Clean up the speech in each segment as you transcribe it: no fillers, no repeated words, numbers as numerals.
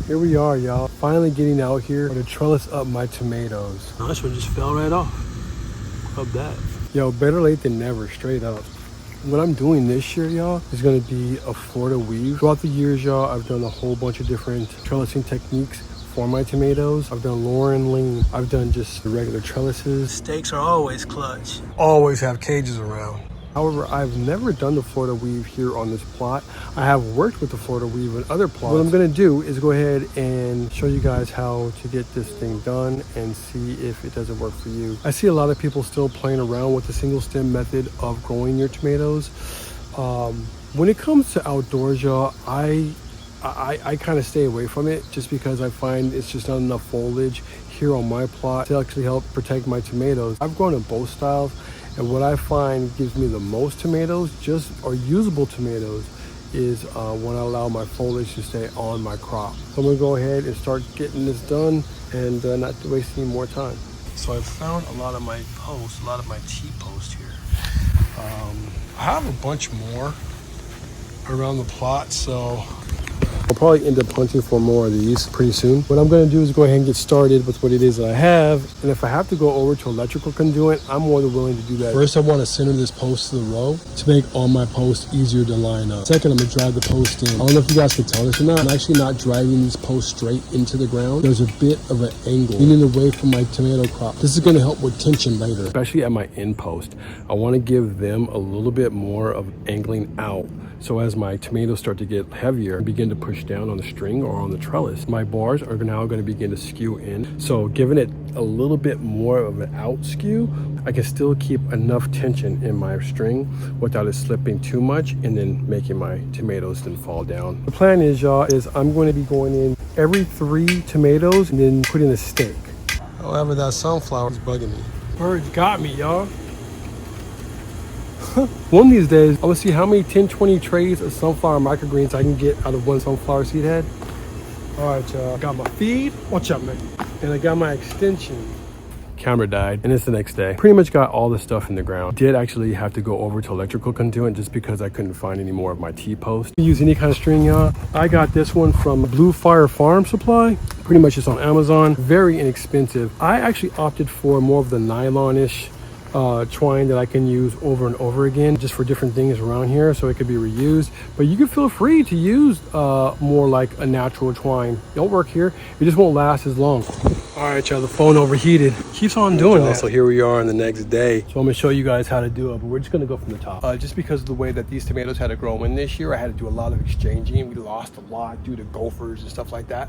Here we are, y'all. Finally getting out here to trellis up my tomatoes. Oh, this one just fell right off. Love that. Yo, better late than never, straight up. What I'm doing this year, y'all, is gonna be a Florida weave. Throughout the years, y'all, I've done a whole bunch of different trellising techniques for my tomatoes. I've done Lauren lean. I've done just the regular trellises. Stakes are always clutch. Always have cages around. However, I've never done the Florida weave here on this plot. I have worked with the Florida weave in other plots. What I'm gonna do is go ahead and show you guys how to get this thing done and see if it doesn't work for you. I see a lot of people still playing around with the single stem method of growing your tomatoes. When it comes to outdoors, y'all, I kind of stay away from it just because I find it's just not enough foliage here on my plot to actually help protect my tomatoes. I've grown in both styles, and what I find gives me the most tomatoes, or usable tomatoes, is when I allow my foliage to stay on my crop. So I'm gonna go ahead and start getting this done and not waste any more time. So I found a lot of my posts, a lot of my T-posts here. I have a bunch more around the plot, so I'll probably end up hunting for more of these pretty soon. What I'm gonna do is go ahead and get started with what it is that I have. And if I have to go over to electrical conduit, I'm more than willing to do that. First, I wanna center this post to the row to make all my posts easier to line up. Second, I'm gonna drive the post in. I don't know if you guys can tell this or not. I'm actually not driving these posts straight into the ground. There's a bit of an angle leaning away from my tomato crop. This is gonna help with tension later. Especially at my end post, I wanna give them a little bit more of angling out. So as my tomatoes start to get heavier and begin to push down on the string or on the trellis, my bars are now going to begin to skew in. So giving it a little bit more of an out skew, I can still keep enough tension in my string without it slipping too much and then making my tomatoes then fall down. The plan is, y'all, is I'm going to be going in every 3 tomatoes and then putting a stake. However, that sunflower is bugging me. Birds got me, y'all. One of these days, I'm gonna see how many 10-20 trays of sunflower microgreens I can get out of one sunflower seed head. All right, y'all. Got my feed. Watch out, man. And I got my extension. Camera died, and it's the next day. Pretty much got all the stuff in the ground. Did actually have to go over to electrical conduit just because I couldn't find any more of my T-post. Use any kind of string, y'all. I got this one from Blue Fire Farm Supply. Pretty much it's on Amazon. Very inexpensive. I actually opted for more of the nylon-ish twine that I can use over and over again just for different things around here, so it could be reused. But you can feel free to use more like a natural twine. Don't work here, it just won't last as long. All right, y'all, the phone overheated. Keeps on doing that. So here we are on the next day. So I'm gonna show you guys how to do it, but we're just gonna go from the top. Just because of the way that these tomatoes had to grow in this year, I had to do a lot of exchanging. We lost a lot due to gophers and stuff like that.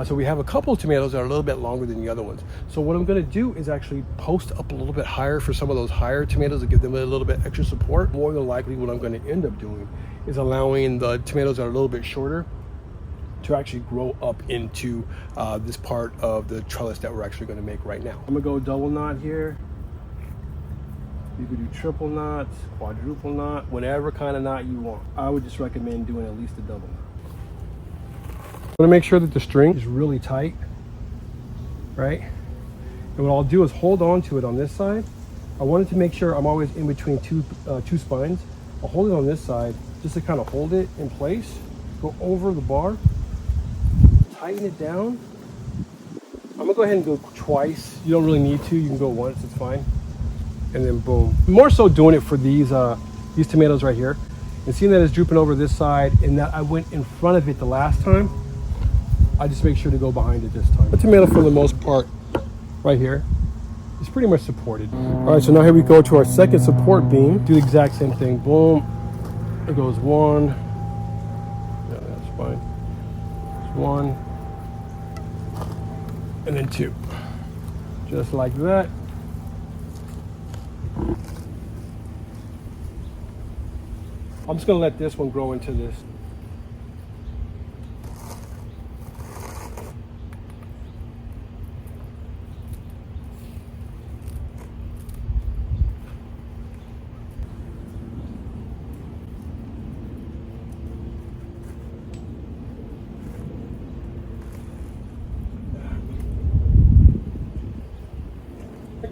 So we have a couple of tomatoes that are a little bit longer than the other ones. So what I'm gonna do is actually post up a little bit higher for some of those higher tomatoes to give them a little bit extra support. More than likely what I'm gonna end up doing is allowing the tomatoes that are a little bit shorter to actually grow up into this part of the trellis that we're actually going to make right now. I'm gonna go double knot here. You could do triple knots, quadruple knot, whatever kind of knot you want. I would just recommend doing at least a double knot. I'm gonna make sure that the string is really tight, right? And what I'll do is hold on to it on this side. I wanted to make sure I'm always in between two spines. I'll hold it on this side just to kind of hold it in place. Go over the bar, tighten it down. I'm gonna go ahead and go twice. You don't really need to, you can go once, it's fine. And then boom. More so doing it for these tomatoes right here. And seeing that it's drooping over this side and that I went in front of it the last time, I just make sure to go behind it this time. The tomato, for the most part, right here, is pretty much supported. All right, so now here we go to our second support beam. Do the exact same thing, boom. There goes one. Yeah, that's fine. There's one. And then two. Just like that. I'm just gonna let this one grow into this.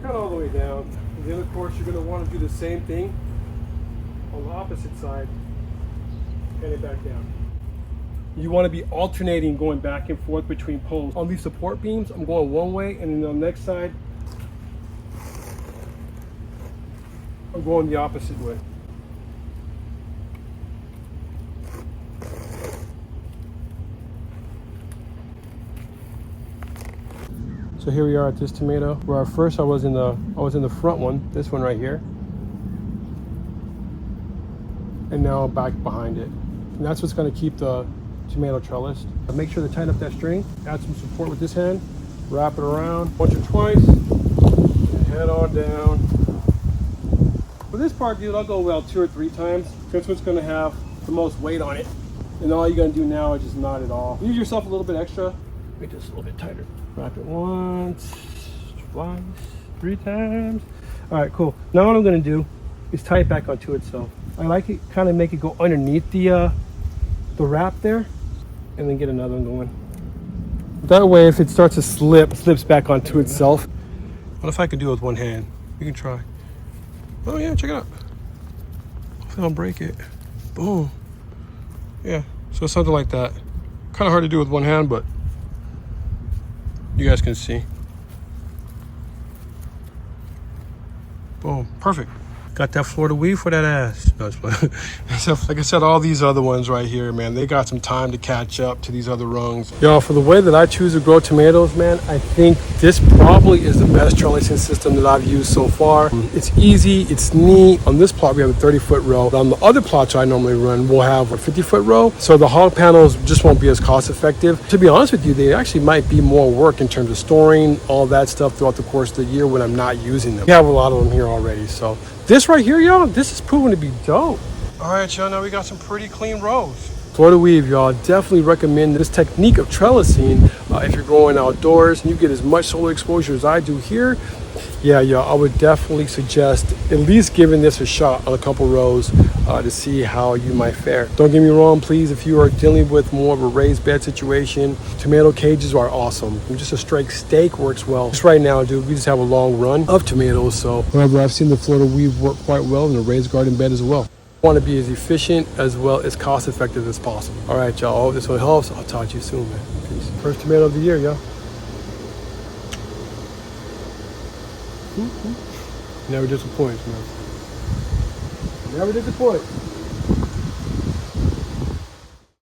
Cut all the way down. And then of course you're going to want to do the same thing on the opposite side. Cut it back down. You want to be alternating, going back and forth between poles. On these support beams, I'm going one way, and then on the next side, I'm going the opposite way. So here we are at this tomato, where at first I was in the front one, this one right here, and now I'm back behind it. And that's what's going to keep the tomato trellis. Make sure to tighten up that string, add some support with this hand, wrap it around once or twice, and head on down. For this part, dude, I'll go about 2 or 3 times. This one's going to have the most weight on it. And all you're going to do now is just knot it off. Use yourself a little bit extra. Make this a little bit tighter. Wrap it once, twice, 3 times. All right, cool. Now what I'm going to do is tie it back onto itself. I like it, kind of make it go underneath the wrap there, and then get another one going. That way, if it starts to slip, it slips back onto itself. What if I could do it with one hand? You can try. Oh yeah, check it out. Hopefully I don't break it. Boom. Yeah, so something like that. Kind of hard to do with one hand, but you guys can see. Boom, perfect. Got that Florida weave for that ass. No, it's fine. So, like I said, all these other ones right here, man, they got some time to catch up to these other rungs. Y'all, for the way that I choose to grow tomatoes, man, I think this probably is the best trellising system that I've used so far. It's easy, it's neat. On this plot, we have a 30-foot row. On the other plots I normally run, we'll have a 50-foot row. So the hog panels just won't be as cost effective. To be honest with you, they actually might be more work in terms of storing all that stuff throughout the course of the year when I'm not using them. We have a lot of them here already, so. This right here, y'all, this is proven to be dope. All right, y'all, now we got some pretty clean rows. Florida weave, y'all, definitely recommend this technique of trellising if you're growing outdoors and you get as much solar exposure as I do here. Yeah, y'all, I would definitely suggest at least giving this a shot on a couple rows to see how you might fare. Don't get me wrong, please, if you are dealing with more of a raised bed situation, tomato cages are awesome. Just a straight stake works well. Just right now, dude, we just have a long run of tomatoes, so however, I've seen the Florida weave work quite well in a raised garden bed as well. I want to be as efficient as well as cost effective as possible. All right, y'all, I hope this one helps. I'll talk to you soon, man. Peace. First tomato of the year, y'all. Never disappoints, man. Never disappoints.